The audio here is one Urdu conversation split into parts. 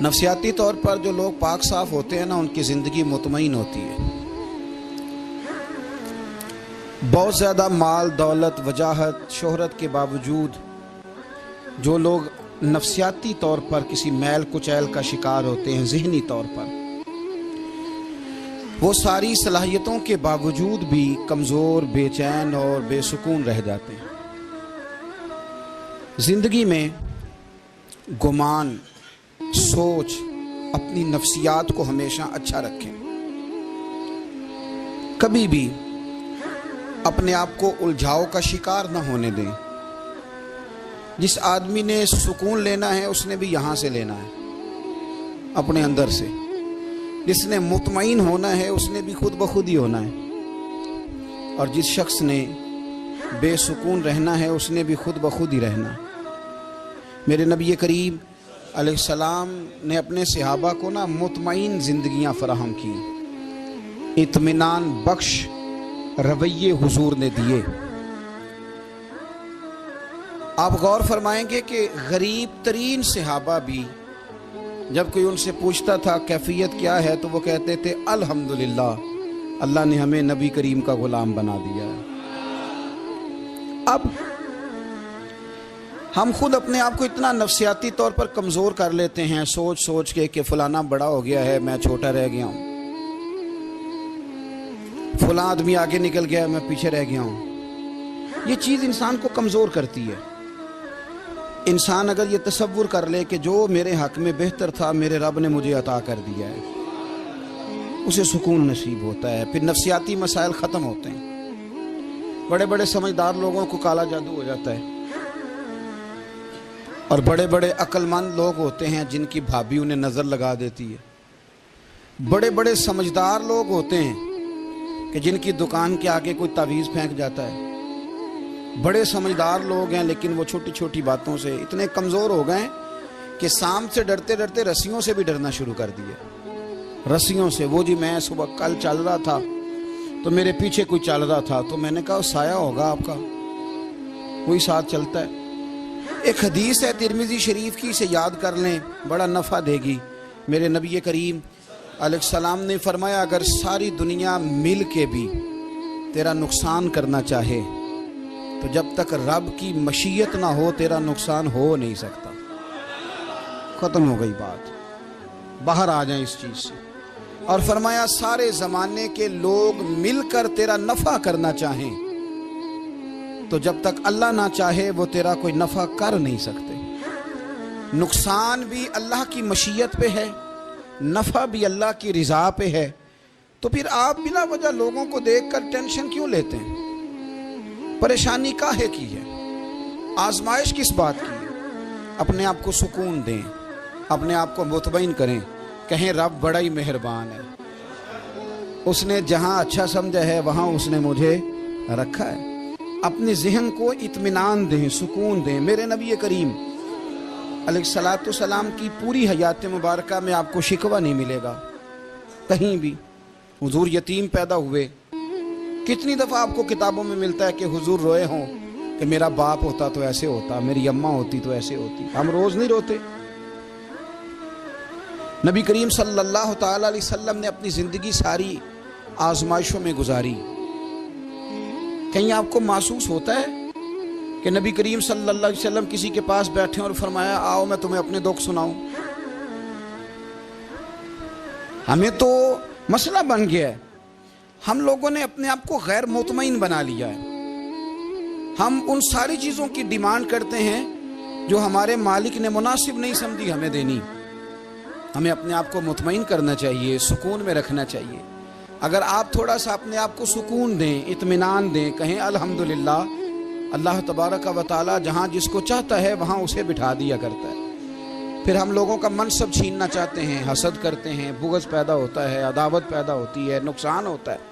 نفسیاتی طور پر جو لوگ پاک صاف ہوتے ہیں نا، ان کی زندگی مطمئن ہوتی ہے. بہت زیادہ مال دولت وجاہت شہرت کے باوجود جو لوگ نفسیاتی طور پر کسی میل کچیل کا شکار ہوتے ہیں، ذہنی طور پر، وہ ساری صلاحیتوں کے باوجود بھی کمزور، بے چین اور بے سکون رہ جاتے ہیں. زندگی میں گمان، سوچ، اپنی نفسیات کو ہمیشہ اچھا رکھیں. کبھی بھی اپنے آپ کو الجھاؤ کا شکار نہ ہونے دیں. جس آدمی نے سکون لینا ہے اس نے بھی یہاں سے لینا ہے، اپنے اندر سے. جس نے مطمئن ہونا ہے اس نے بھی خود بخود ہی ہونا ہے، اور جس شخص نے بے سکون رہنا ہے اس نے بھی خود بخود ہی رہنا. میرے نبی کریم علیہ السلام نے اپنے صحابہ کو مطمئن زندگیاں فراہم کی، اطمینان بخش رویے حضور نے دیے. آپ غور فرمائیں گے کہ غریب ترین صحابہ بھی جب کوئی ان سے پوچھتا تھا کیفیت کیا ہے تو وہ کہتے تھے الحمدللہ، اللہ نے ہمیں نبی کریم کا غلام بنا دیا ہے. اب ہم خود اپنے آپ کو اتنا نفسیاتی طور پر کمزور کر لیتے ہیں، سوچ سوچ کے کہ فلانا بڑا ہو گیا ہے، میں چھوٹا رہ گیا ہوں، فلاں آدمی آگے نکل گیا ہے، میں پیچھے رہ گیا ہوں. یہ چیز انسان کو کمزور کرتی ہے. انسان اگر یہ تصور کر لے کہ جو میرے حق میں بہتر تھا میرے رب نے مجھے عطا کر دیا ہے، اسے سکون نصیب ہوتا ہے. پھر نفسیاتی مسائل ختم ہوتے ہیں. بڑے بڑے سمجھدار لوگوں کو کالا جادو ہو جاتا ہے، اور بڑے بڑے عقل مند لوگ ہوتے ہیں جن کی بھابھی انہیں نظر لگا دیتی ہے. بڑے بڑے سمجھدار لوگ ہوتے ہیں کہ جن کی دکان کے آگے کوئی تعویذ پھینک جاتا ہے. بڑے سمجھدار لوگ ہیں لیکن وہ چھوٹی چھوٹی باتوں سے اتنے کمزور ہو گئے کہ سانپ سے ڈرتے ڈرتے رسیوں سے بھی ڈرنا شروع کر دیا. رسیوں سے. وہ جی میں صبح کل چل رہا تھا تو میرے پیچھے کوئی چل رہا تھا تو میں نے کہا سایہ ہوگا آپ کا، وہی ساتھ چلتا ہے. ایک حدیث ہے ترمذی شریف کی، اسے یاد کر لیں، بڑا نفع دے گی. میرے نبی کریم علیہ السلام نے فرمایا اگر ساری دنیا مل کے بھی تیرا نقصان کرنا چاہے تو جب تک رب کی مشیت نہ ہو تیرا نقصان ہو نہیں سکتا. ختم ہو گئی بات، باہر آ جائیں اس چیز سے. اور فرمایا سارے زمانے کے لوگ مل کر تیرا نفع کرنا چاہیں تو جب تک اللہ نہ چاہے وہ تیرا کوئی نفع کر نہیں سکتے. نقصان بھی اللہ کی مشیت پہ ہے، نفع بھی اللہ کی رضا پہ ہے. تو پھر آپ بلا وجہ لوگوں کو دیکھ کر ٹینشن کیوں لیتے ہیں؟ پریشانی کاہے کی ہے؟ آزمائش کس بات کی ہے؟ اپنے آپ کو سکون دیں، اپنے آپ کو مطمئن کریں، کہیں رب بڑا ہی مہربان ہے، اس نے جہاں اچھا سمجھا ہے وہاں اس نے مجھے رکھا ہے. اپنے ذہن کو اطمینان دیں، سکون دیں. میرے نبی کریم علیہ الصلاۃ والسلام کی پوری حیات مبارکہ میں آپ کو شکوہ نہیں ملے گا کہیں بھی. حضور یتیم پیدا ہوئے. کتنی دفعہ آپ کو کتابوں میں ملتا ہے کہ حضور روئے ہوں کہ میرا باپ ہوتا تو ایسے ہوتا، میری اماں ہوتی تو ایسے ہوتی. ہم روز نہیں روتے. نبی کریم صلی اللہ تعالی علیہ وسلم نے اپنی زندگی ساری آزمائشوں میں گزاری. کہیں آپ کو محسوس ہوتا ہے کہ نبی کریم صلی اللہ علیہ وسلم کسی کے پاس بیٹھے اور فرمایا آؤ میں تمہیں اپنے دکھ سناؤں؟ ہمیں تو مسئلہ بن گیا ہے، ہم لوگوں نے اپنے آپ کو غیر مطمئن بنا لیا ہے. ہم ان ساری چیزوں کی ڈیمانڈ کرتے ہیں جو ہمارے مالک نے مناسب نہیں سمجھی ہمیں دینی. ہمیں اپنے آپ کو مطمئن کرنا چاہیے، سکون میں رکھنا چاہیے. اگر آپ تھوڑا سا اپنے آپ کو سکون دیں، اطمینان دیں، کہیں الحمدللہ، اللہ تبارک و تعالی جہاں جس کو چاہتا ہے وہاں اسے بٹھا دیا کرتا ہے. پھر ہم لوگوں کا منصب چھیننا چاہتے ہیں، حسد کرتے ہیں، بغض پیدا ہوتا ہے، عداوت پیدا ہوتی ہے، نقصان ہوتا ہے.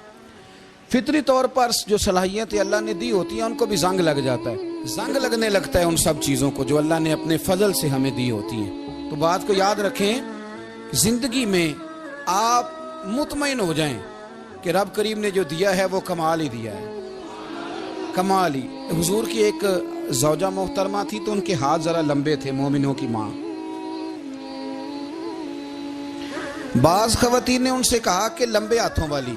فطری طور پر جو صلاحیتیں اللہ نے دی ہوتی ہیں ان کو بھی زنگ لگ جاتا ہے. زنگ لگنے لگتا ہے ان سب چیزوں کو جو اللہ نے اپنے فضل سے ہمیں دی ہوتی ہیں. تو بات کو یاد رکھیں، زندگی میں آپ مطمئن ہو جائیں کہ رب کریم نے جو دیا ہے وہ کمال ہی دیا ہے، کمال ہی. حضور کی ایک زوجہ محترمہ تھی تو ان کے ہاتھ ذرا لمبے تھے، مومنوں کی ماں. بعض خواتین نے ان سے کہا کہ لمبے ہاتھوں والی،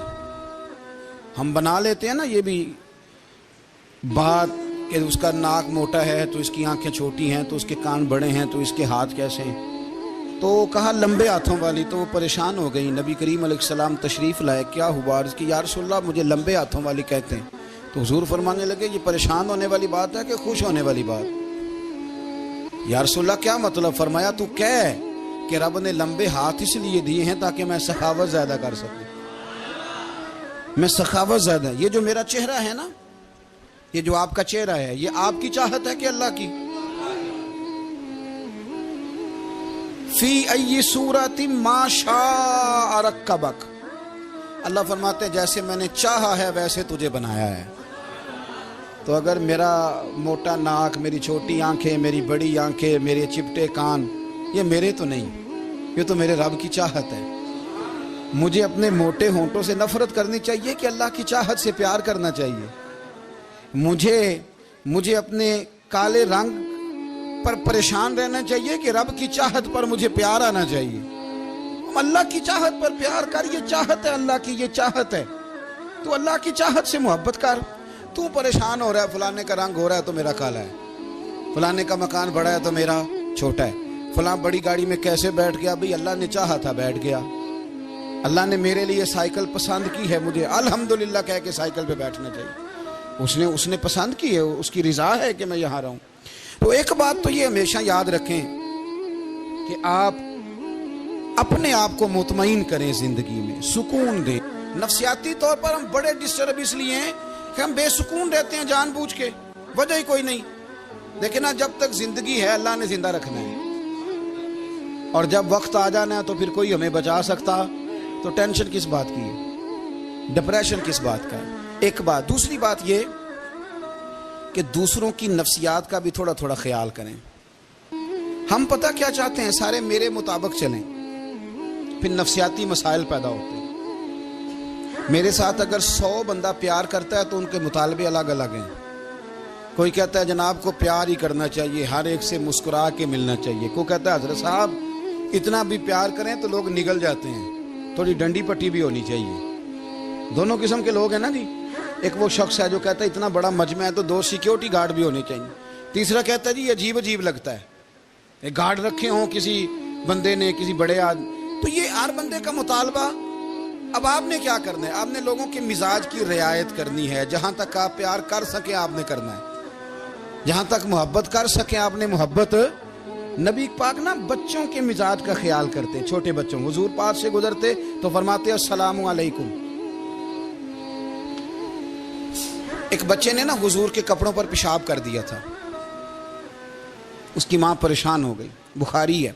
ہم بنا لیتے ہیں نا یہ بھی بات کہ اس کا ناک موٹا ہے تو اس کی آنکھیں چھوٹی ہیں تو اس کے کان بڑے ہیں تو اس کے ہاتھ کیسے ہیں، تو کہا لمبے ہاتھوں والی، تو وہ پریشان ہو گئی۔ نبی کریم علیہ السلام تشریف لائے، کیا ہوا؟ عرض کی یا رسول اللہ مجھے لمبے ہاتھوں والی کہتے ہیں۔ تو حضور فرمانے لگے یہ پریشان ہونے والی بات ہے کہ خوش ہونے والی بات؟ یا رسول اللہ کیا مطلب؟ فرمایا تو کہہ کہ رب نے لمبے ہاتھ اس لیے دیے ہیں تاکہ میں سخاوت زیادہ کر سکوں، میں سخاوت زیادہ، یہ جو میرا چہرہ ہے نا، یہ جو آپ کا چہرہ ہے، یہ آپ کی چاہت ہے کہ اللہ کی؟ فی ای صورت ما شاء رکبک، اللہ فرماتے ہیں جیسے میں نے چاہا ہے ویسے تجھے بنایا ہے۔ تو اگر میرا موٹا ناک، میری چھوٹی آنکھیں، میری بڑی آنکھیں، میرے چپٹے کان، یہ میرے تو نہیں، یہ تو میرے رب کی چاہت ہے۔ مجھے اپنے موٹے ہونٹوں سے نفرت کرنی چاہیے کہ اللہ کی چاہت سے پیار کرنا چاہیے؟ مجھے اپنے کالے رنگ پر پریشان رہنا چاہیے کہ رب کی چاہت پر مجھے پیار آنا چاہیے؟ اللہ کی چاہت پر پیار کر، یہ چاہت ہے اللہ کی، یہ چاہت ہے، تو اللہ کی چاہت سے محبت کر۔ تو پریشان ہو رہا ہے فلانے کا رنگ ہو رہا ہے تو میرا کالا ہے، فلانے کا مکان بڑا ہے تو میرا چھوٹا ہے، فلاں بڑی گاڑی میں کیسے بیٹھ گیا؟ بھئی اللہ نے چاہا تھا بیٹھ گیا، اللہ نے میرے لیے سائیکل پسند کی ہے، مجھے الحمدللہ کہہ کے سائیکل پہ بیٹھنا چاہیے، اس نے پسند کی ہے، اس کی رضا ہے کہ میں یہاں رہوں۔ تو ایک بات تو یہ ہمیشہ یاد رکھیں کہ آپ اپنے آپ کو مطمئن کریں، زندگی میں سکون دیں۔ نفسیاتی طور پر ہم بڑے ڈسٹرب اس لیے ہیں کہ ہم بے سکون رہتے ہیں جان بوجھ کے، وجہ ہی کوئی نہیں، لیکن جب تک زندگی ہے اللہ نے زندہ رکھنا ہے، اور جب وقت آ جانا ہے تو پھر کوئی ہمیں بچا سکتا، تو ٹینشن کس بات کی ہے، ڈپریشن کس بات کا ہے؟ ایک بات۔ دوسری بات یہ کہ دوسروں کی نفسیات کا بھی تھوڑا تھوڑا خیال کریں۔ ہم پتہ کیا چاہتے ہیں؟ سارے میرے مطابق چلیں، پھر نفسیاتی مسائل پیدا ہوتے ہیں۔ میرے ساتھ اگر 100 بندہ پیار کرتا ہے تو ان کے مطالبے الگ الگ ہیں۔ کوئی کہتا ہے جناب کو پیار ہی کرنا چاہیے، ہر ایک سے مسکرا کے ملنا چاہیے، کوئی کہتا ہے حضرت صاحب اتنا بھی پیار کریں تو لوگ نگل جاتے ہیں، تھوڑی ڈنڈی پٹی بھی ہونی چاہیے۔ دونوں قسم کے لوگ ہیں نا جی۔ ایک وہ شخص ہے جو کہتا ہے اتنا بڑا مجمع ہے تو 2 سیکیورٹی گارڈ بھی ہونے چاہیے۔ تیسرا کہتا ہے جی عجیب عجیب لگتا ہے، گارڈ رکھے ہوں کسی بندے نے، کسی بڑے آدمی، تو یہ ہر بندے کا مطالبہ۔ اب آپ نے کیا کرنا ہے؟ آپ نے لوگوں کے مزاج کی رعایت کرنی ہے، جہاں تک آپ پیار کر سکیں آپ نے کرنا ہے، جہاں تک محبت کر سکیں آپ نے محبت۔ نبی پاک نا بچوں کے مزاج کا خیال کرتے، چھوٹے بچوں، حضور پاک سے گزرتے تو فرماتے السلام علیکم۔ ایک بچے نے نا حضور کے کپڑوں پر پیشاب کر دیا تھا، اس کی ماں پریشان ہو گئی، بخاری ہے۔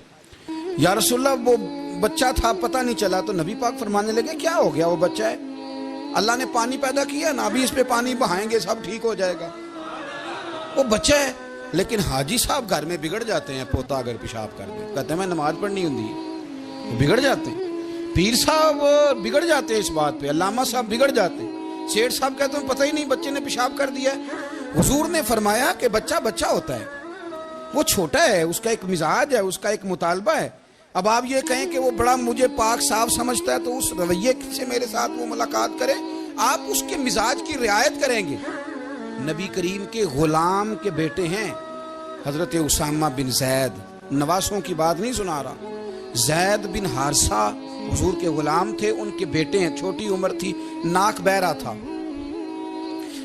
یا رسول اللہ وہ بچہ تھا پتہ نہیں چلا، تو نبی پاک فرمانے لگے کیا ہو گیا؟ وہ بچہ ہے، اللہ نے پانی پیدا کیا نا، ابھی اس پہ پانی بہائیں گے سب ٹھیک ہو جائے گا، وہ بچہ ہے۔ لیکن حاجی صاحب گھر میں بگڑ جاتے ہیں، پوتا اگر پیشاب کر دے کہتے ہیں میں نماز پڑھنی ہوں، بگڑ جاتے ہیں، پیر صاحب بگڑ جاتے ہیں اس بات پہ، علامہ صاحب بگڑ جاتے ہیں، سیٹھ صاحب کہتے ہیں پتہ ہی نہیں بچے نے پیشاب کر دیا ہے۔ حضور نے فرمایا کہ بچہ بچہ ہوتا ہے، وہ چھوٹا ہے، اس کا ایک مزاج ہے، اس کا ایک مطالبہ ہے۔ اب آپ یہ کہیں کہ وہ بڑا مجھے پاک صاف سمجھتا ہے تو اس رویے سے میرے ساتھ وہ ملاقات کرے، آپ اس کے مزاج کی رعایت کریں گے۔ نبی کریم کے غلام کے بیٹے ہیں حضرت اسامہ بن زید، نواسوں کی بات نہیں سنا رہا، زید بن حارثہ حضور کے غلام تھے، ان کے بیٹے ہیں، چھوٹی عمر تھی، ناک بہ رہا تھا۔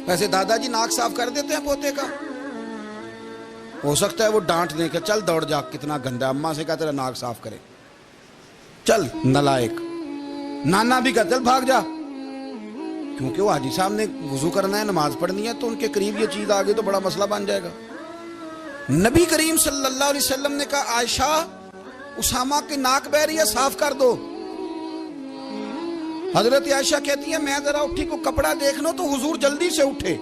ویسے دادا جی ناک صاف کر دیتے ہیں پوتے کا، ہو سکتا ہے وہ ڈانٹ دیں کہ چل دوڑ جا کتنا گندا، اماں سے کہا تیرا ناک صاف کرے، چل نالائق، نانا بھی کہا چل بھاگ جا، کیونکہ وہ حاجی صاحب نے وضو کرنا ہے، نماز پڑھنی ہے، تو ان کے قریب یہ چیز آ گئی تو بڑا مسئلہ بن جائے گا۔ نبی کریم صلی اللہ علیہ وسلم نے کہا عائشہ اسامہ کی ناک بہ رہی ہے صاف کر دو۔ حضرت عائشہ کہتی ہے میں ذرا اٹھی کو کپڑا دیکھ لوں تو حضور جلدی سے اٹھے۔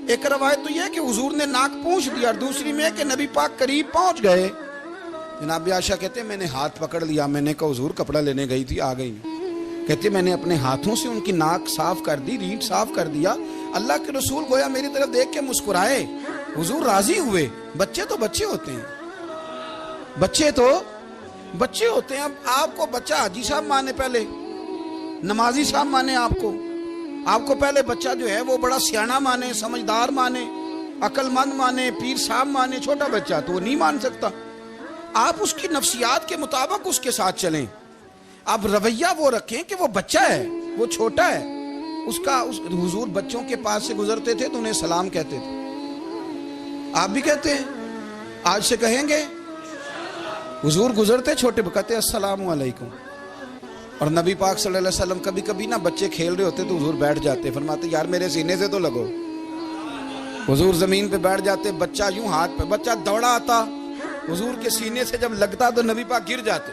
ایک روایت تو یہ کہ حضور نے ناک پونچھ دیا، اور دوسری میں کہ نبی پاک قریب پہنچ گئے۔ جناب عائشہ کہتے ہیں میں نے ہاتھ پکڑ لیا، میں نے کہا حضور کپڑا لینے گئی تھی آ گئی، کہتے میں نے اپنے ہاتھوں سے ان کی ناک صاف کر دی، ریٹ صاف کر دیا، اللہ کے رسول گویا میری طرف دیکھ کے مسکرائے، حضور راضی ہوئے۔ بچے تو بچے ہوتے ہیں، بچے تو بچے ہوتے ہیں. اب آپ کو بچہ حاجی صاحب مانے, پہلے نمازی صاحب مانے, آپ کو پہلے بچہ جو ہے وہ بڑا سیانا مانے, سمجھدار مانے, عقل مند مانے, پیر صاحب مانے. چھوٹا بچہ تو وہ نہیں مان سکتا. آپ اس کی نفسیات کے مطابق اس کے ساتھ چلیں. آپ رویہ وہ رکھیں کہ وہ بچہ ہے, وہ چھوٹا ہے. حضور بچوں کے پاس سے گزرتے تھے تو انہیں سلام کہتے تھے. آپ بھی کہتے ہیں, آج سے کہیں گے. حضور گزرتے چھوٹے کہتے السلام علیکم. اور نبی پاک صلی اللہ علیہ وسلم کبھی کبھی نا بچے کھیل رہے ہوتے تو حضور بیٹھ جاتے, فرماتے یار میرے سینے سے تو لگو. حضور زمین پہ بیٹھ جاتے, بچہ یوں ہاتھ پہ, بچہ دوڑا آتا, حضور کے سینے سے جب لگتا تو نبی پاک گر جاتے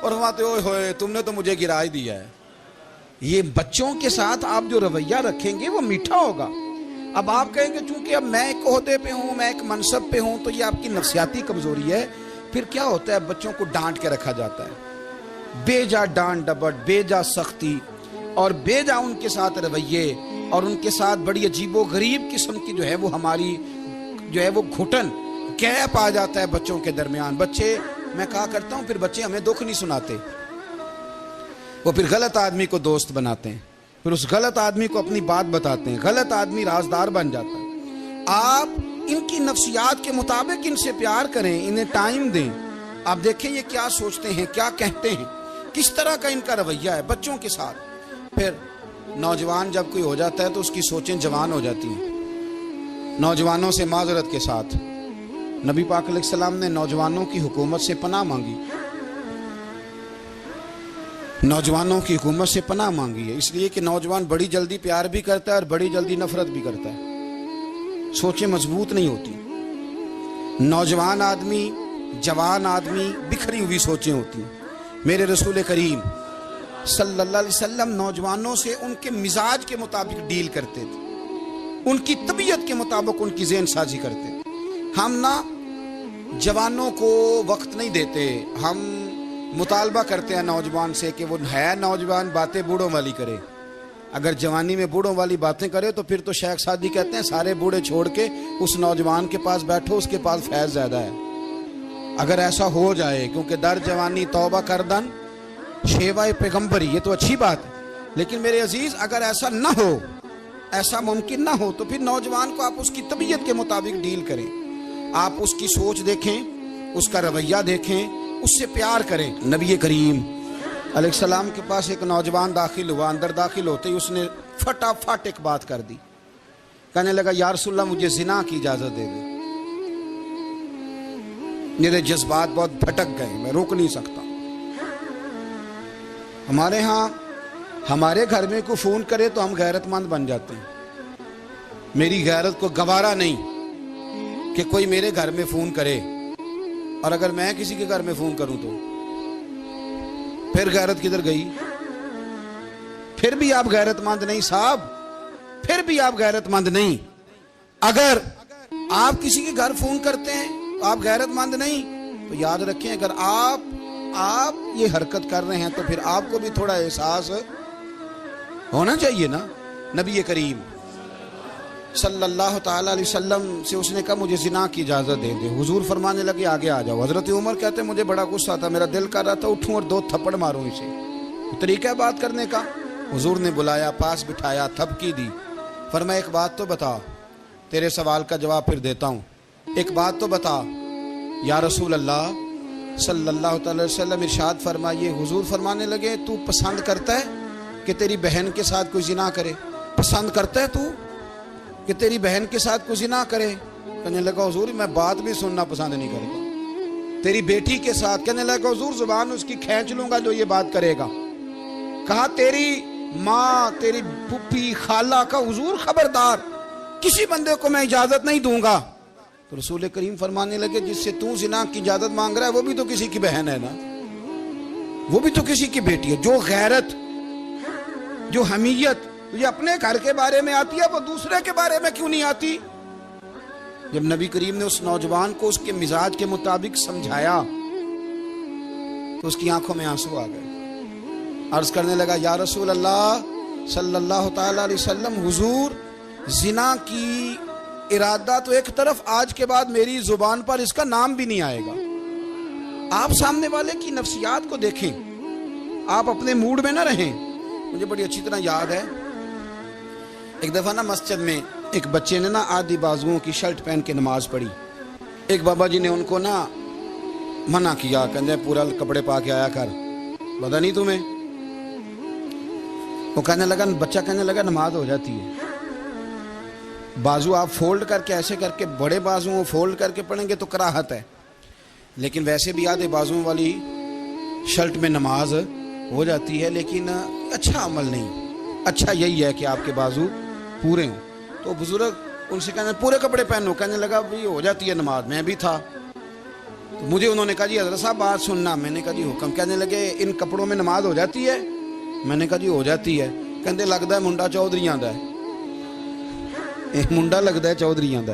اور فرماتے اوئے ہوئے تم نے تو مجھے گرا ہی دیا ہے. یہ بچوں کے ساتھ آپ جو رویہ رکھیں گے وہ میٹھا ہوگا. اب آپ کہیں گے چونکہ اب میں ایک عہدے پہ ہوں, میں ایک منصب پہ ہوں, تو یہ آپ کی نفسیاتی کمزوری ہے. پھر کیا ہوتا ہے, بچوں کو ڈانٹ کے رکھا جاتا ہے, بے جا ڈانٹ ڈپٹ, بے جا سختی اور بے جا ان کے ساتھ رویے, اور ان کے ساتھ بڑی عجیب و غریب قسم کی جو ہے وہ ہماری جو ہے وہ گھٹن گیپ آ جاتا ہے بچوں کے درمیان. بچے, میں کہا کرتا ہوں, پھر بچے ہمیں دکھ نہیں سناتے, وہ پھر غلط آدمی کو دوست بناتے ہیں, پھر اس غلط آدمی کو اپنی بات بتاتے ہیں, غلط آدمی رازدار بن جاتا ہے. آپ ان کی نفسیات کے مطابق ان سے پیار کریں, انہیں ٹائم دیں. آپ دیکھیں یہ کیا سوچتے ہیں, کیا کہتے ہیں, کس طرح کا ان کا رویہ ہے بچوں کے ساتھ. پھر نوجوان جب کوئی ہو جاتا ہے تو اس کی سوچیں جوان ہو جاتی ہیں. نوجوانوں سے معذرت کے ساتھ نبی پاک علیہ السلام نے نوجوانوں کی حکومت سے پناہ مانگی, نوجوانوں کی حکومت سے پناہ مانگی ہے, اس لیے کہ نوجوان بڑی جلدی پیار بھی کرتا ہے اور بڑی جلدی نفرت بھی کرتا ہے. سوچیں مضبوط نہیں ہوتی. نوجوان آدمی, جوان آدمی, بکھری ہوئی سوچیں ہوتی ہیں. میرے رسول کریم صلی اللہ علیہ وسلم نوجوانوں سے ان کے مزاج کے مطابق ڈیل کرتے تھے, ان کی طبیعت کے مطابق ان کی ذہن سازی کرتے تھے. ہم نا جوانوں کو وقت نہیں دیتے, ہم مطالبہ کرتے ہیں نوجوان سے کہ وہ ہے نوجوان, باتیں بوڑھوں والی کرے. اگر جوانی میں بوڑھوں والی باتیں کرے تو پھر تو شیخ سعدی کہتے ہیں سارے بوڑھے چھوڑ کے اس نوجوان کے پاس بیٹھو, اس کے پاس فیض زیادہ ہے. اگر ایسا ہو جائے, کیونکہ در جوانی توبہ کردن شیوائے پیغمبری, یہ تو اچھی بات ہے, لیکن میرے عزیز اگر ایسا نہ ہو, ایسا ممکن نہ ہو, تو پھر نوجوان کو آپ اس کی طبیعت کے مطابق ڈیل کریں. آپ اس کی سوچ دیکھیں, اس کا رویہ دیکھیں, اس سے پیار کریں. نبی کریم علیہ السلام کے پاس ایک نوجوان داخل ہوا, اندر داخل ہوتے ہی اس نے فٹافٹ ایک بات کر دی. کہنے لگا یا رسول اللہ مجھے زنا کی اجازت دے دیں. میرے جذبات بہت بھٹک گئے, میں روک نہیں سکتا. ہمارے ہاں ہمارے گھر میں کوئی فون کرے تو ہم غیرت مند بن جاتے ہیں. میری غیرت کو گوارا نہیں کہ کوئی میرے گھر میں فون کرے, اور اگر میں کسی کے گھر میں فون کروں تو پھر غیرت کدھر گئی؟ پھر بھی آپ غیرت مند نہیں صاحب, پھر بھی آپ غیرت مند نہیں. اگر آپ کسی کے گھر فون کرتے ہیں تو آپ غیرت مند نہیں, تو یاد رکھیں اگر آپ یہ حرکت کر رہے ہیں تو پھر آپ کو بھی تھوڑا احساس ہونا چاہیے نا. نبی کریم صلی اللہ تعالی علیہ وسلم سے اس نے کہا مجھے زنا کی اجازت دے دے. حضور فرمانے لگے آگے آ جاؤ. حضرت عمر کہتے ہیں مجھے بڑا غصہ تھا, میرا دل کر رہا تھا اٹھوں اور 2 تھپڑ ماروں اسے. طریقہ ہے بات کرنے کا. حضور نے بلایا, پاس بٹھایا, تھپکی دی, فرمایا ایک بات تو بتا, تیرے سوال کا جواب پھر دیتا ہوں, ایک بات تو بتا. یا رسول اللہ صلی اللہ تعالی وسلم ارشاد فرمائیے. حضور فرمانے لگے تو پسند کرتا ہے کہ تیری بہن کے ساتھ کوئی زنا کرے؟ پسند کرتا ہے تو کہ تیری بہن کے ساتھ کوئی زنا کرے؟ کہنے لگا حضور میں بات بھی سننا پسند نہیں کرتا. تیری بیٹی کے ساتھ؟ کہنے لگا حضور زبان اس کی کھینچ لوں گا جو یہ بات کرے گا. کہا تیری ماں, تیری پھوپھی, خالہ کا؟ حضور خبردار, کسی بندے کو میں اجازت نہیں دوں گا. تو رسول کریم فرمانے لگے جس سے تو زنا کی اجازت مانگ رہا ہے وہ بھی تو کسی کی بہن ہے نا, وہ بھی تو کسی کی بیٹی ہے. جو غیرت, جو حمیت یہ اپنے گھر کے بارے میں آتی ہے وہ دوسرے کے بارے میں کیوں نہیں آتی؟ جب نبی کریم نے اس نوجوان کو اس کے مزاج کے مطابق سمجھایا تو اس کی آنکھوں میں آنسو آ گئے. عرض کرنے لگا یا رسول اللہ صلی اللہ تعالی علیہ وسلم, حضور زنا کی ارادہ تو ایک طرف, آج کے بعد میری زبان پر اس کا نام بھی نہیں آئے گا. آپ سامنے والے کی نفسیات کو دیکھیں, آپ اپنے موڈ میں نہ رہیں. مجھے بڑی اچھی طرح یاد ہے, ایک دفعہ نا مسجد میں ایک بچے نے نا آدھی بازوؤں کی شرٹ پہن کے نماز پڑھی. ایک بابا جی نے ان کو نا منع کیا, کہنے پورا کپڑے پا کے آیا کر, پتہ نہیں تمہیں. وہ کہنے لگا, بچہ کہنے لگا نماز ہو جاتی ہے, بازو آپ فولڈ کر کے ایسے کر کے بڑے بازو فولڈ کر کے پڑھیں گے تو کراہت ہے, لیکن ویسے بھی آدھے بازوؤں والی شرٹ میں نماز ہو جاتی ہے, لیکن اچھا عمل نہیں. اچھا یہی ہے کہ آپ کے بازو پورے ہوں. تو بزرگ ان سے کہنے پورے کپڑے پہنو, کہنے لگا بھائی ہو جاتی ہے نماز, میں بھی تھا. تو مجھے انہوں نے کہا جی حضرت صاحب بات سننا. میں نے کہا جی حکم. کہنے لگے ان کپڑوں میں نماز ہو جاتی ہے. میں نے کہا جی ہو جاتی ہے. کہتے لگتا ہے منڈا چودھریاں دا ہے, منڈا لگتا ہے چودھریاں دا.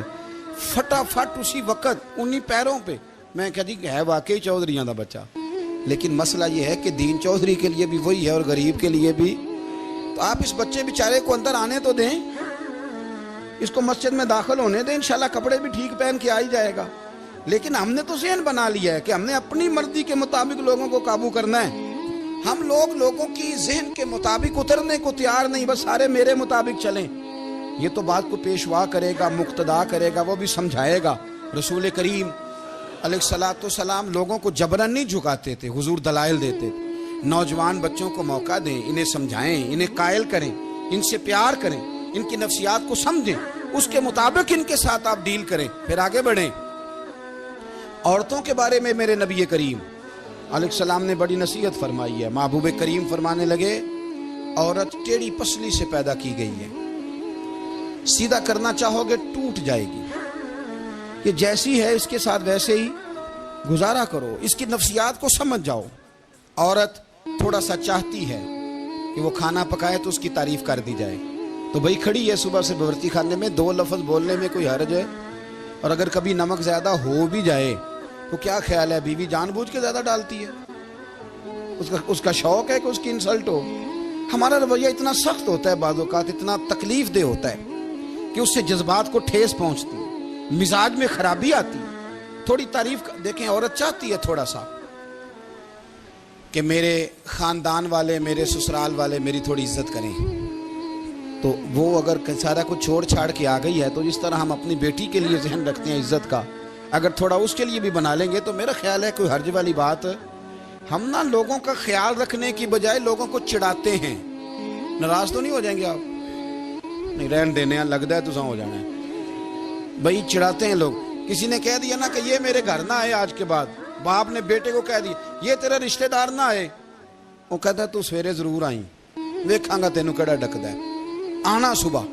فٹافٹ اسی وقت انہی پیروں پہ میں کہا جی ہے واقعی چودھریاں دا بچہ. لیکن مسئلہ یہ ہے کہ دین چودھری کے لیے بھی وہی ہے اور غریب کے لیے بھی. تو آپ اس بچے بیچارے کو اندر آنے تو دیں, اس کو مسجد میں داخل ہونے دیں, انشاءاللہ کپڑے بھی ٹھیک پہن کے آ ہی جائے گا. لیکن ہم نے تو ذہن بنا لیا ہے کہ ہم نے اپنی مرضی کے مطابق لوگوں کو قابو کرنا ہے. ہم لوگوں کی ذہن کے مطابق اترنے کو تیار نہیں, بس سارے میرے مطابق چلیں. یہ تو بات کو پیشوا کرے گا, مقتدا کرے گا, وہ بھی سمجھائے گا. رسول کریم علیہ الصلوۃ والسلام لوگوں کو جبرن نہیں جھکاتے تھے, حضور دلائل دیتے تھے. نوجوان بچوں کو موقع دیں, انہیں سمجھائیں, انہیں قائل کریں, ان سے پیار کریں, ان کی نفسیات کو سمجھیں, اس کے مطابق ان کے ساتھ آپ ڈیل کریں, پھر آگے بڑھیں. عورتوں کے بارے میں میرے نبی کریم علیہ السلام نے بڑی نصیحت فرمائی ہے. محبوب کریم فرمانے لگے عورت ٹیڑھی پسلی سے پیدا کی گئی ہے, سیدھا کرنا چاہو گے ٹوٹ جائے گی. یہ جیسی ہے اس کے ساتھ ویسے ہی گزارا کرو, اس کی نفسیات کو سمجھ جاؤ. عورت تھوڑا سا چاہتی ہے کہ وہ کھانا پکائے تو اس کی تعریف کر دی جائے, تو بھئی کھڑی ہے صبح سے باورچی خانے میں, 2 لفظ بولنے میں کوئی حرج ہے؟ اور اگر کبھی نمک زیادہ ہو بھی جائے تو کیا خیال ہے, بیوی جان بوجھ کے زیادہ ڈالتی ہے, اس کا شوق ہے کہ اس کی انسلٹ ہو. ہمارا رویہ اتنا سخت ہوتا ہے, بعض اوقات اتنا تکلیف دہ ہوتا ہے کہ اس سے جذبات کو ٹھیس پہنچتی ہے, مزاج میں خرابی آتی ہے. تھوڑی تعریف دیکھیں, عورت چاہتی ہے تھوڑا سا کہ میرے خاندان والے, میرے سسرال والے میری تھوڑی عزت کریں. تو وہ اگر سارا کچھ چھوڑ چھاڑ کے آ گئی ہے, تو جس طرح ہم اپنی بیٹی کے لیے ذہن رکھتے ہیں عزت کا, اگر تھوڑا اس کے لیے بھی بنا لیں گے تو میرا خیال ہے کوئی حرج والی بات. ہم نا لوگوں کا خیال رکھنے کی بجائے لوگوں کو چڑھاتے ہیں. ناراض تو نہیں ہو جائیں گے آپ؟ نہیں, رہن دینے ہیں, لگتا ہے تو ہو جانا ہے. بھائی چڑھاتے ہیں لوگ. کسی نے کہہ دیا نا کہ یہ میرے گھر نہ آئے آج کے بعد, باپ نے بیٹے کو کہہ دیا یہ تیرا رشتہ دار نہ آئے, وہ کہتا ہے تو سویرے ضرور آئیں, ویکھاں گا تینوں کیڑا ڈکدا ہے, آنا صبح.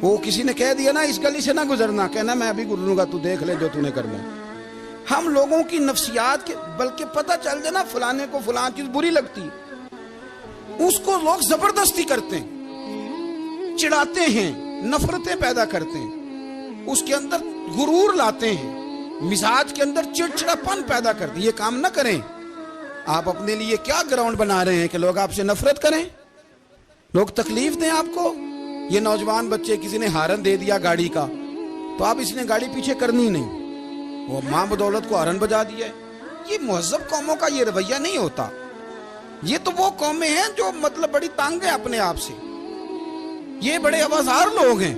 وہ کسی نے کہہ دیا نا اس گلی سے نہ گزرنا, کہنا میں ابھی گزروں گا, تو دیکھ لے جو تو نے کرنا. ہم لوگوں کی نفسیات کے, بلکہ پتہ چل جائے نا فلانے کو فلان چیز بری لگتی, اس کو لوگ زبردستی کرتے ہیں, چڑھاتے ہیں, نفرتیں پیدا کرتے ہیں, اس کے اندر غرور لاتے ہیں, مزاج کے اندر چڑچڑاپن پیدا کرتے ہیں. یہ کام نہ کریں. آپ اپنے لیے کیا گراؤنڈ بنا رہے ہیں کہ لوگ آپ سے نفرت کریں, لوگ تکلیف دیں آپ کو. یہ نوجوان بچے, کسی نے ہارن دے دیا گاڑی کا, تو آپ اس نے گاڑی پیچھے کرنی نہیں, وہ ماں بدولت کو ہارن بجا دیا ہے. یہ مہذب قوموں کا یہ رویہ نہیں ہوتا. یہ تو وہ قومیں ہیں جو مطلب بڑی تانگ ہیں اپنے آپ سے. یہ بڑے آوازار لوگ ہیں.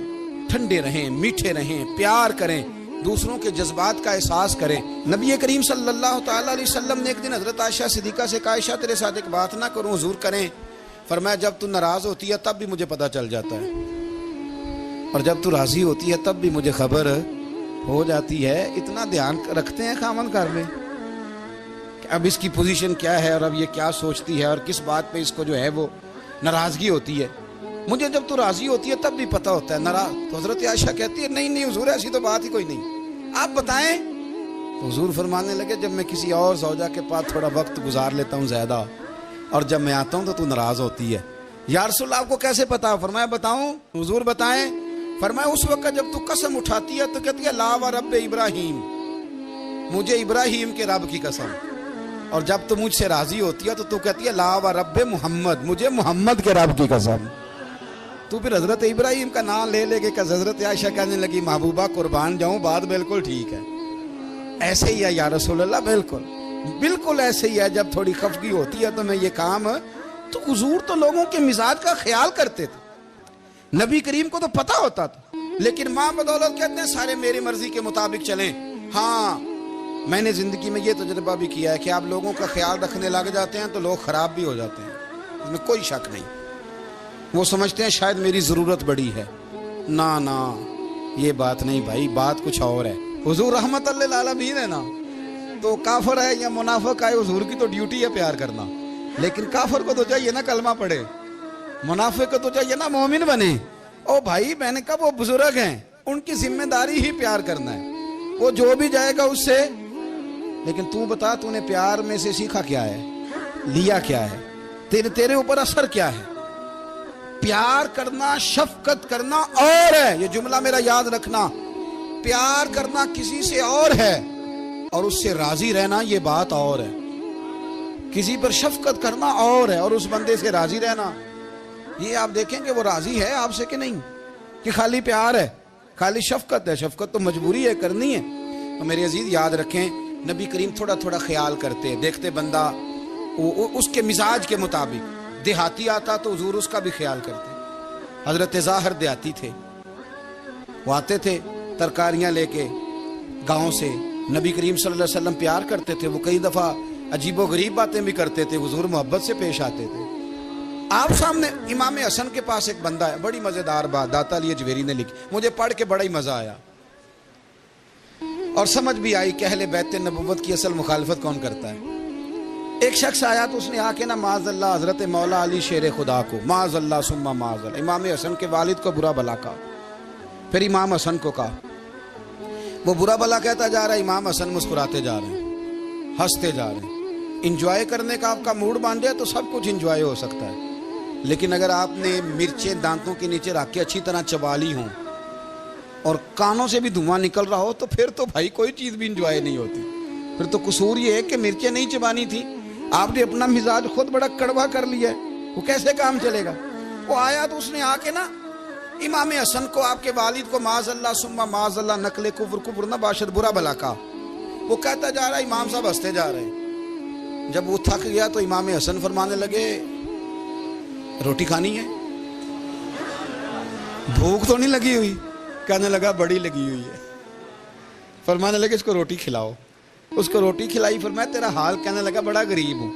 ٹھنڈے رہیں, میٹھے رہیں, پیار کریں, دوسروں کے جذبات کا احساس کریں. نبی کریم صلی اللہ تعالیٰ علیہ وسلم نے ایک دن حضرت عائشہ صدیقہ سے کہا, عائشہ تیرے ساتھ ایک بات نہ کروں, حضور کریں. فرمایا جب تو ناراض ہوتی ہے تب بھی مجھے پتہ چل جاتا ہے, اور جب تو راضی ہوتی ہے تب بھی مجھے خبر ہو جاتی ہے. اتنا دھیان رکھتے ہیں خاوند گھر میں کہ اب اس کی پوزیشن کیا ہے, اور اب یہ کیا سوچتی ہے, اور کس بات پہ اس کو جو ہے وہ ناراضگی ہوتی ہے. مجھے جب تو راضی ہوتی ہے تب بھی پتہ ہوتا ہے ناراض. تو حضرت عائشہ کہتی ہے نہیں نہیں حضور ایسی تو بات ہی کوئی نہیں, آپ بتائیں. تو حضور فرمانے لگے جب میں کسی اور زوجہ کے پاس تھوڑا وقت گزار لیتا ہوں زیادہ, اور جب میں آتا ہوں تو ناراض ہوتی ہے. یا رسول اللہ آپ کو کیسے پتا؟ فرمایا بتاؤں؟ حضور بتائیں. فرمایا اس وقت جب تو قسم اٹھاتی ہے تو کہتی ہے لا و رب ابراہیم, مجھے ابراہیم کے رب کی قسم. اور جب تو مجھ سے راضی ہوتی ہے تو کہتی ہے لا و رب محمد, مجھے محمد کے رب کی قسم. تو پھر حضرت ابراہیم کا نام لے لے کے حضرت عائشہ کہنے لگی محبوبہ قربان جاؤں, بات بالکل ٹھیک ہے, ایسے ہی ہے یا رسول اللہ, بالکل. بالکل ایسے ہی ہے، جب تھوڑی خفگی ہوتی ہے تو میں یہ کام، تو حضور تو لوگوں کے مزاج کا خیال کرتے تھے، نبی کریم کو تو پتہ ہوتا تھا، لیکن ماں بدولت کہتے ہیں سارے میری مرضی کے مطابق چلیں۔ ہاں میں نے زندگی میں یہ تجربہ بھی کیا ہے کہ آپ لوگوں کا خیال رکھنے لگ جاتے ہیں تو لوگ خراب بھی ہو جاتے ہیں، اس میں کوئی شک نہیں۔ وہ سمجھتے ہیں شاید میری ضرورت بڑی ہے، نا یہ بات نہیں بھائی، بات کچھ اور ہے۔ حضور رحمت اللہ للعالمین ہے نا، تو کافر ہے یا منافق ہے، حضور کی تو ڈیوٹی ہے پیار کرنا، لیکن کافر کو تو چاہیے نا کلمہ پڑھے، منافق کو تو چاہیے نا مومن بنے۔ او بھائی میں نے کہا وہ بزرگ ہیں، ان کی ذمہ داری ہی پیار کرنا ہے، وہ جو بھی جائے گا اس سے، لیکن تو بتا تو نے پیار میں سے سیکھا کیا ہے، لیا کیا ہے، تیرے اوپر اثر کیا ہے؟ پیار کرنا، شفقت کرنا اور ہے، یہ جملہ میرا یاد رکھنا، پیار کرنا کسی سے اور ہے اور اس سے راضی رہنا یہ بات اور ہے۔ کسی پر شفقت کرنا اور ہے اور اس بندے سے راضی رہنا، یہ آپ دیکھیں کہ وہ راضی ہے آپ سے کہ نہیں، کہ خالی پیار ہے، خالی شفقت ہے۔ شفقت تو مجبوری ہے، کرنی ہے۔ تو میرے عزیز یاد رکھیں، نبی کریم تھوڑا تھوڑا خیال کرتے، دیکھتے بندہ اس کے مزاج کے مطابق، دیہاتی آتا تو حضور اس کا بھی خیال کرتے۔ حضرت ظاہر دیہاتی تھے، وہ آتے تھے ترکاریاں لے کے گاؤں سے، نبی کریم صلی اللہ علیہ وسلم پیار کرتے تھے، وہ کئی دفعہ عجیب و غریب باتیں بھی کرتے تھے، حضور محبت سے پیش آتے تھے۔ آپ سامنے امام حسن کے پاس ایک بندہ ہے، بڑی مزیدار بات داتا علی اجویری نے لکھی، مجھے پڑھ کے بڑا ہی مزہ آیا اور سمجھ بھی آئی کہ اہل بیت نبوت کی اصل مخالفت کون کرتا ہے۔ ایک شخص آیا تو اس نے آ کے نا معاذ اللہ حضرت مولا علی شیر خدا کو، معاذ اللہ ثم معاذ اللہ، امام حسن کے والد کو برا بلا کہا، پھر امام حسن کو کہا، وہ برا بلا کہتا جا رہا ہے، امام حسن مسکراتے جا رہے ہیں، ہنستے جا رہے ہیں۔ انجوائے کرنے کا آپ کا موڈ بن جائے تو سب کچھ انجوائے ہو سکتا ہے، لیکن اگر آپ نے مرچیں دانتوں کے نیچے رکھ کے اچھی طرح چبا لی ہوں اور کانوں سے بھی دھواں نکل رہا ہو تو پھر تو بھائی کوئی چیز بھی انجوائے نہیں ہوتی، پھر تو قصور یہ ہے کہ مرچیں نہیں چبانی تھی، آپ نے اپنا مزاج خود بڑا کڑوا کر لیا ہے، وہ کیسے کام چلے گا؟ وہ آیا تو اس نے آ کے نا امام حسن کو، آپ کے والد کو، معاذ اللہ ثم معاذ اللہ، نقل کفر نہ باشد، برا بلا کہا۔ وہ کہتا جا رہا ہے، امام صاحب ہنستے جا رہے ہیں۔ جب وہ تھک گیا تو امام حسن فرمانے لگے، روٹی کھانی ہے؟ بھوک تو نہیں لگی ہوئی؟ کہنے لگا بڑی لگی ہوئی ہے۔ فرمانے لگے اس کو روٹی کھلاؤ، اس کو روٹی کھلائی، فرمایا تیرا حال؟ کہنے لگا بڑا غریب ہوں۔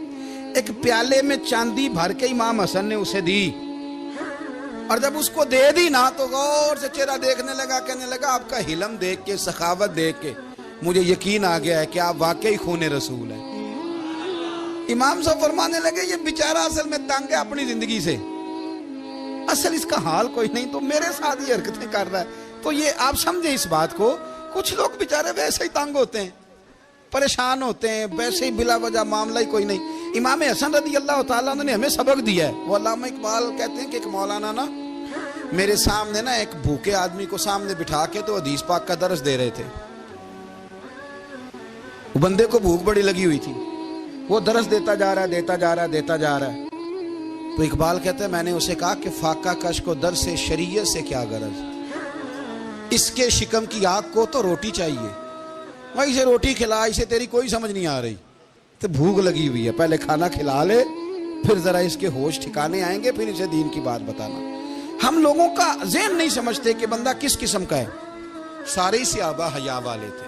ایک پیالے میں چاندی بھر کے امام حسن نے اسے دی، اور جب اس کو دے دی نا تو غور سے چہرہ دیکھنے لگا، کہنے لگا آپ کا حلم دیکھ کے، سخاوت دیکھ کے مجھے یقین آ گیا ہے کہ آپ واقعی خون رسول ہیں۔ امام صاحب فرمانے لگے یہ بیچارہ اصل میں تنگ ہے اپنی زندگی سے، اصل اس کا حال کوئی نہیں، تو میرے ساتھ یہ حرکتیں کر رہا ہے۔ تو یہ آپ سمجھیں اس بات کو، کچھ لوگ بیچارے ویسے ہی تنگ ہوتے ہیں، پریشان ہوتے ہیں، ویسے ہی بلا وجہ معاملہ ہی کوئی نہیں۔ امام حسن رضی اللہ تعالیٰ عنہ نے ہمیں سبق دیا ہے۔ وہ علامہ اقبال کہتے ہیں کہ ایک مولانا نا میرے سامنے نا ایک بھوکے آدمی کو سامنے بٹھا کے تو حدیث پاک کا درس دے رہے تھے، وہ بندے کو بھوک بڑی لگی ہوئی تھی، وہ درس دیتا جا رہا ہے۔ تو اقبال کہتے ہیں میں نے اسے کہا کہ فاقہ کش کو درس شریعت سے کیا غرض، اس کے شکم کی آگ کو تو روٹی چاہیے، میں اسے روٹی کھلا، اسے تیری کوئی سمجھ نہیں آ رہی، تو بھوک لگی ہوئی ہے، پہلے کھانا کھلا لے، پھر ذرا اس کے ہوش ٹھکانے آئیں گے، پھر اسے دین کی بات بتانا۔ ہم لوگوں کا ذہن نہیں سمجھتے کہ بندہ کس قسم کا ہے۔ سارے صحابہ حیا والے تھے،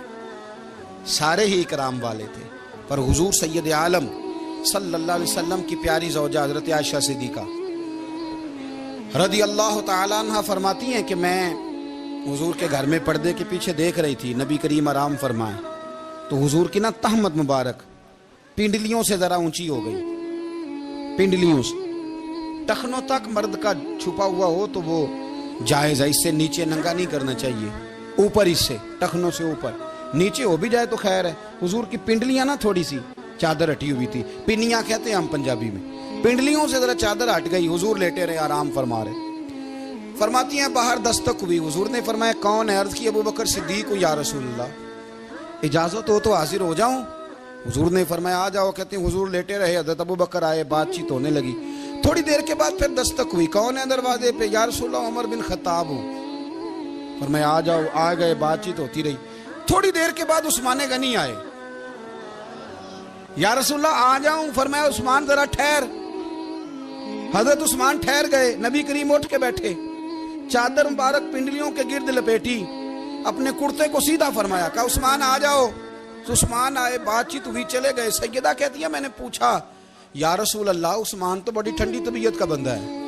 سارے ہی اکرام والے تھے، پر حضور سید عالم صلی اللہ علیہ وسلم کی پیاری زوجہ حضرت عائشہ صدیقہ رضی اللہ تعالیٰ عنہ فرماتی ہیں کہ میں حضور کے گھر میں پردے کے پیچھے دیکھ رہی تھی، نبی کریم آرام فرمائے تو حضور کی نا تہمت مبارک پنڈلیوں سے ذرا اونچی ہو گئی، پنڈلیوں سے ٹخنوں تک مرد کا چھپا ہوا ہو تو وہ جائز ہے، اس سے نیچے ننگا نہیں کرنا چاہیے، اوپر اس سے ٹخنوں سے اوپر، نیچے ہو بھی جائے تو خیر ہے۔ حضور کی پنڈلیاں نا تھوڑی سی چادر ہٹی ہوئی تھی، پنیاں کہتے ہیں ہم پنجابی میں، پنڈلیوں سے ذرا چادر ہٹ گئی، حضور لیٹے رہے، آرام فرما رہے۔ فرماتی ہیں باہر دستک ہوئی، حضور نے فرمایا کون ہے؟ عرض کی ابو بکر صدیق یا رسول اللہ، اجازت ہو تو حاضر ہو جاؤں؟ حضور نے فرمایا آ جاؤ۔ کہتے ہیں حضور لیٹے رہے، حضرت ابو بکر آئے، بات چیت ہونے لگی، تھوڑی دیر کے بعد پھر دستک ہوئی، کون ہے دروازے پہ؟ یا رسول اللہ عمر بن خطاب ہوں۔ فرمایا آ جاؤ، آ گئے، بات چیت ہوتی رہی، تھوڑی دیر کے بعد عثمان غنی آئے، یا رسول اللہ آ جاؤں؟ فرمایا عثمان ذرا ٹھہر۔ حضرت عثمان ٹھہر گئے، نبی کریم اٹھ کے بیٹھے، چادر مبارک پنڈلیوں کے گرد لپیٹی، اپنے کرتے کو سیدھا فرمایا، کہا عثمان آ جاؤ۔ تو عثمان آئے، بات چیت ہوئی، چلے گئے۔ سیدہ کہتی ہے میں نے پوچھا یا رسول اللہ عثمان تو بڑی ٹھنڈی طبیعت کا بندہ ہے،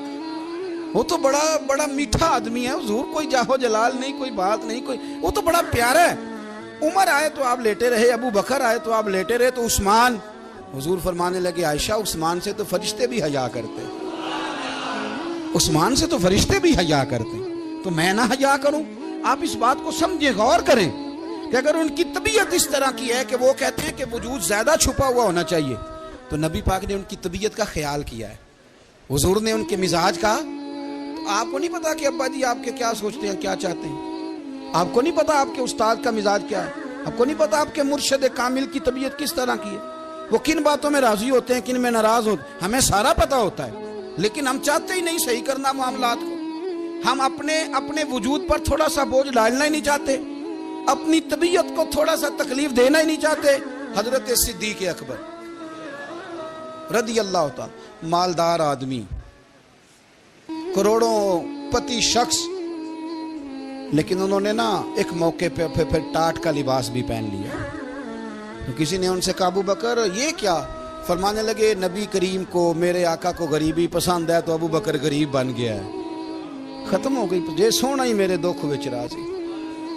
وہ تو بڑا میٹھا آدمی ہے حضور، کوئی جاہو جلال نہیں، کوئی بات نہیں، وہ تو بڑا پیارا ہے۔ عمر آئے تو آپ لیٹے رہے، ابو بکر آئے تو آپ لیٹے رہے، تو عثمان؟ حضور فرمانے لگے عائشہ عثمان سے تو فرشتے بھی حیا کرتے، عثمان سے تو فرشتے بھی حیا کرتے، تو میں نہ حیا کروں؟ آپ اس بات کو سمجھیں، غور کریں کہ اگر ان کی طبیعت اس طرح کی ہے کہ وہ کہتے ہیں کہ وجود زیادہ چھپا ہوا ہونا چاہیے، تو نبی پاک نے ان کی طبیعت کا خیال کیا ہے، حضور نے ان کے مزاج کا۔ تو آپ کو نہیں پتا کہ ابا جی آپ کے کیا سوچتے ہیں، کیا چاہتے ہیں؟ آپ کو نہیں پتا آپ کے استاد کا مزاج کیا ہے؟ آپ کو نہیں پتا آپ کے مرشد کامل کی طبیعت کس طرح کی ہے؟ وہ کن باتوں میں راضی ہوتے ہیں، کن میں ناراض ہوتے ہیں، ہمیں سارا پتا ہوتا ہے، لیکن ہم چاہتے ہی نہیں صحیح کرنا معاملات کو۔ ہم اپنے وجود پر تھوڑا سا بوجھ ڈالنا ہی نہیں چاہتے، اپنی طبیعت کو تھوڑا سا تکلیف دینا ہی نہیں چاہتے۔ حضرت صدیق اکبر رضی اللہ تعالی، مالدار آدمی، کروڑوں پتی شخص، لیکن انہوں نے نا ایک موقع پہ پھر ٹاٹ کا لباس بھی پہن لیا۔ تو کسی نے ان سے کہا ابو بکر یہ کیا؟ فرمانے لگے نبی کریم کو، میرے آقا کو غریبی پسند ہے، تو ابو بکر غریب بن گیا ہے۔ ختم ہو گئی، جے سونا ہی میرے دکھ وچ راضی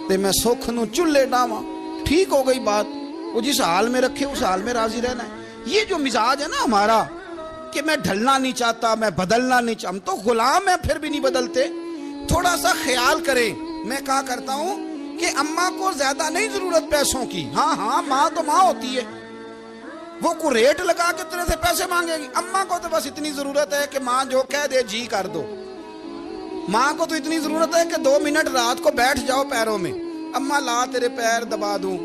تے میں سکھ نو چلے ڈاواں، ٹھیک ہو گئی بات۔ وہ جس حال میں رکھے اس حال میں راضی رہنا ہے۔ یہ جو مزاج ہے نا ہمارا کہ میں ڈھلنا نہیں چاہتا، میں بدلنا نہیں چاہتا، ہم تو غلام ہیں پھر بھی نہیں بدلتے۔ تھوڑا سا خیال کریں۔ میں کہا کرتا ہوں کہ اماں کو زیادہ نہیں ضرورت پیسوں کی، ہاں ماں تو ماں ہوتی ہے، وہ کو ریٹ لگا کے تیرے سے پیسے مانگے گی۔ اماں کو تو بس اتنی ضرورت ہے کہ ماں جو کہہ دے جی کر دو۔ ماں کو تو اتنی ضرورت ہے کہ 2 منٹ رات کو بیٹھ جاؤ پیروں میں، اماں لا تیرے پیر دبا دوں،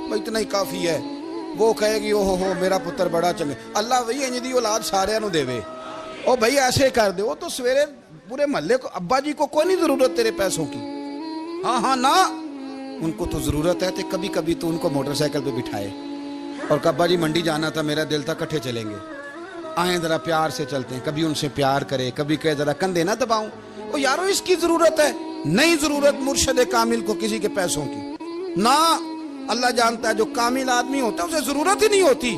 وہ اتنا ہی کافی ہے۔ وہ کہے گی او ہو میرا پتر بڑا چنگا، اللہ وہی انج دی اولاد سارے نو دے، او بھائی ایسے کر دے۔ وہ تو سویرے پورے محلے کو، ابا جی کو کوئی نہیں ضرورت تیرے پیسوں کی، ہاں نا، ان کو تو ضرورت ہے۔ تو کبھی کبھی تو ان کو موٹر سائیکل پہ بٹھائے اور ابا جی منڈی جانا تھا، میرا دل تھا کٹھے چلیں گے، آئیں ذرا پیار سے چلتے ہیں۔ کبھی ان سے پیار کرے، کبھی کہے ذرا کندھے نہ دباؤں، وہ یارو اس کی ضرورت ہے، نہیں ضرورت مرشد کامل کو کسی کے پیسوں کی نہ۔ اللہ جانتا ہے جو کامل آدمی ہوتا ہے اسے ضرورت ہی نہیں ہوتی،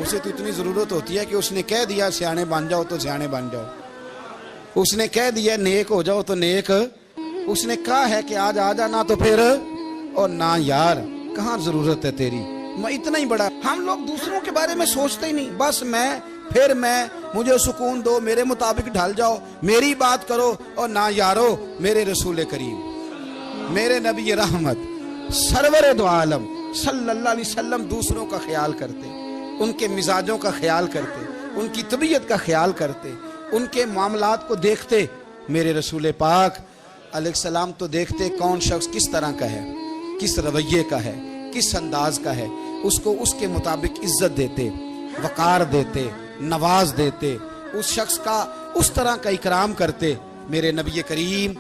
اسے تو اتنی ضرورت ہوتی ہے کہ اس نے کہہ دیا سیانے بن جاؤ تو سیانے بن جاؤ، اس نے کہہ دیا نیک ہو جاؤ تو نیک، اس نے کہا ہے کہ آج آ جانا تو پھر، اور نہ یار کہاں ضرورت ہے تیری، میں اتنا ہی بڑا۔ ہم لوگ دوسروں کے بارے میں سوچتے ہی نہیں، بس میں مجھے سکون دو، میرے مطابق ڈھل جاؤ، میری بات کرو، اور نہ یارو میرے رسول کریم، میرے نبی رحمت سرور دو عالم صلی اللہ علیہ وسلم دوسروں کا خیال کرتے، ان کے مزاجوں کا خیال کرتے، ان کی طبیعت کا خیال کرتے، ان کے معاملات کو دیکھتے۔ میرے رسول پاک علیہ السلام تو دیکھتے کون شخص کس طرح کا ہے، کس رویے کا ہے، کس انداز کا ہے، اس کو اس کے مطابق عزت دیتے، وقار دیتے، نواز دیتے، اس شخص کا اس طرح کا اکرام کرتے۔ میرے نبی کریم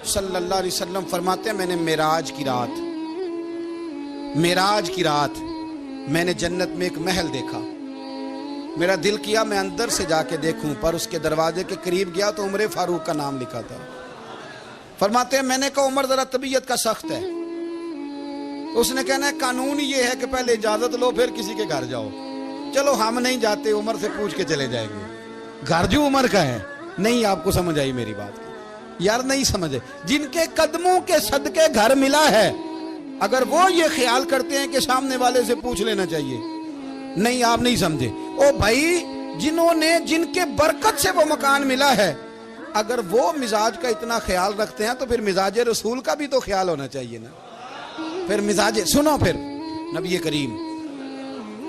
صلی اللہ علیہ وسلم فرماتے ہیں میں نے معراج کی رات میں نے جنت میں ایک محل دیکھا، میرا دل کیا میں اندر سے جا کے دیکھوں، پر اس کے دروازے کے قریب گیا تو عمر فاروق کا نام لکھا تھا۔ فرماتے ہیں میں نے کہا عمر ذرا طبیعت کا سخت ہے، اس نے کہنا ہے قانون یہ ہے کہ پہلے اجازت لو پھر کسی کے گھر جاؤ۔ چلو ہم نہیں جاتے، عمر سے پوچھ کے چلے جائیں گے، گھر جو عمر کا ہے۔ نہیں آپ کو سمجھ آئی میری بات یار؟ نہیں سمجھے؟ جن کے قدموں کے صدقے گھر ملا ہے، اگر وہ یہ خیال کرتے ہیں کہ سامنے والے سے پوچھ لینا چاہیے، نہیں آپ نہیں سمجھے۔ او بھائی جن کے برکت سے وہ مکان ملا ہے، اگر وہ مزاج کا اتنا خیال رکھتے ہیں تو پھر مزاج رسول کا بھی تو خیال ہونا چاہیے نا۔ پھر مزاج سنو، پھر نبی کریم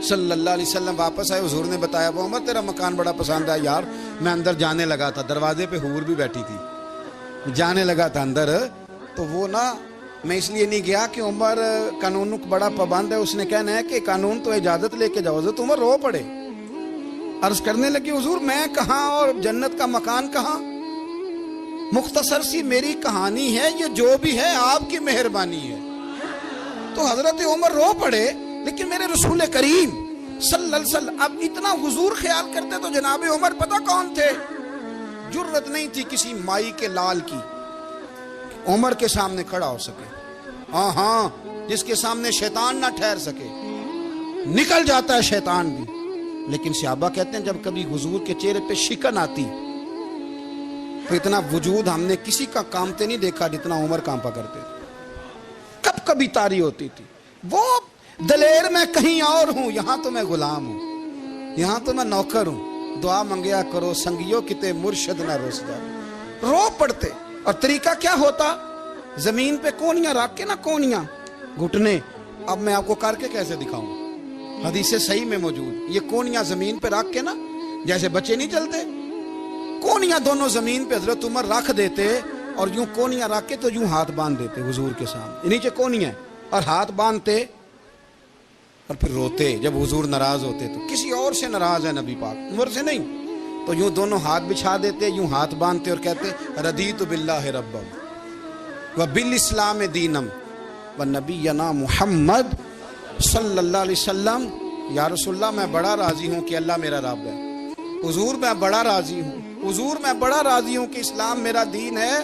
صلی اللہ علیہ وسلم واپس آئے، حضور نے بتایا وہ عمر تیرا مکان بڑا پسند ہے یار، میں اندر جانے لگا تھا، دروازے پہ حور بھی بیٹھی تھی، جانے لگا تھا اندر، تو وہ نا میں اس لیے نہیں گیا کہ عمر قانون بڑا پابند ہے، اس نے کہنا ہے کہ قانون تو اجازت لے کے جاؤ۔ حضرت عمر رو پڑے، عرض کرنے لگے حضور میں کہاں اور جنت کا مکان کہاں، مختصر سی میری کہانی ہے، یہ جو بھی ہے آپ کی مہربانی ہے۔ تو حضرت عمر رو پڑے، لیکن میرے رسول کریم صلی اللہ علیہ وسلم. اب اتنا حضور خیال کرتے تو جناب عمر پتہ کون تھے؟ جرت نہیں تھی کسی مائی کے لال کی عمر کے سامنے کھڑا ہو سکے. ہاں جس کے سامنے شیطان نہ ٹھہر سکے. نکل جاتا ہے شیطان بھی. لیکن صحابہ کہتے ہیں جب کبھی حضور کے چہرے پہ شکن آتی تو اتنا وجود ہم نے کسی کا کامتے نہیں دیکھا جتنا عمر کانپا کرتے تھے. کب کبھی تاری ہوتی تھی. وہ دلیر میں کہیں اور ہوں، یہاں تو میں غلام ہوں، یہاں تو میں نوکر ہوں. دعا منگیا کرو سنگیو کتے مرشد نہ روس جا. رو پڑتے. اور طریقہ کیا ہوتا؟ زمین پہ کونیاں رکھ کے نا، کونیاں گھٹنے. اب میں آپ کو کر کے کیسے دکھاؤں؟ حدیث صحیح میں موجود. یہ کونیاں زمین پہ رکھ کے نا، جیسے بچے نہیں چلتے، کونیاں دونوں زمین پہ حضرت عمر رکھ دیتے اور یوں کونیاں رکھ کے تو یوں ہاتھ باندھ دیتے حضور کے سامنے. نیچے کونیاں اور ہاتھ باندھتے اور پھر روتے جب حضور ناراض ہوتے. تو کسی اور سے ناراض ہے نبی پاک، عمر سے نہیں. تو یوں دونوں ہاتھ بچھا دیتے، یوں ہاتھ باندھتے اور کہتے رضیت باللہ ربا وبالاسلام دینم ونبینا محمد صلی اللہ علیہ وسلم. یا رسول اللہ میں بڑا راضی ہوں کہ اللہ میرا رب ہے. حضور میں بڑا راضی ہوں، حضور میں بڑا راضی ہوں کہ اسلام میرا دین ہے.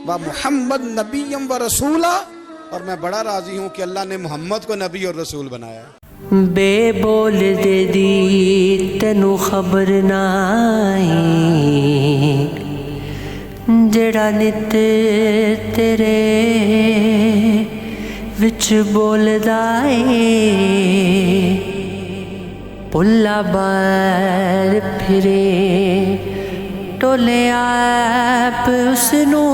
و محمد نبیم و رسولہ، اور میں بڑا راضی ہوں کہ اللہ نے محمد کو نبی اور رسول بنایا. بے بول دے دی تینو خبر نہ آئی، جڑا نت تیرے وچ بولدا اے. پلا بار پھرے ٹولے آپ اس نو،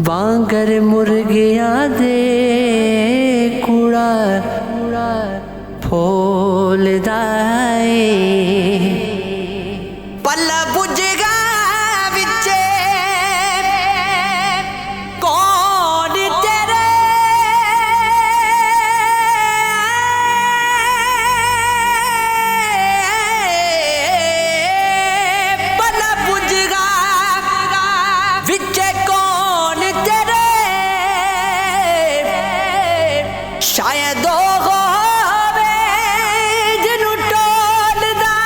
وانگر مرغیاں دے کوڑا پھولدا اے. پلا بج گا وچے کون تیرے، پلا بج گا وچے کون تیرے. شاید ہووے جنوں ٹولدا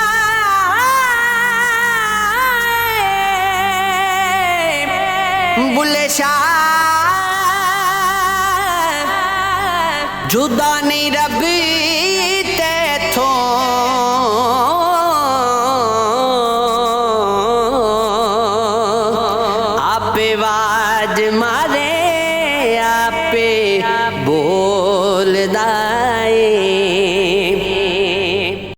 بلے شاہ، جدا نہیں ربی تیتھوں. آپے واج مارے آپے بولدا اے.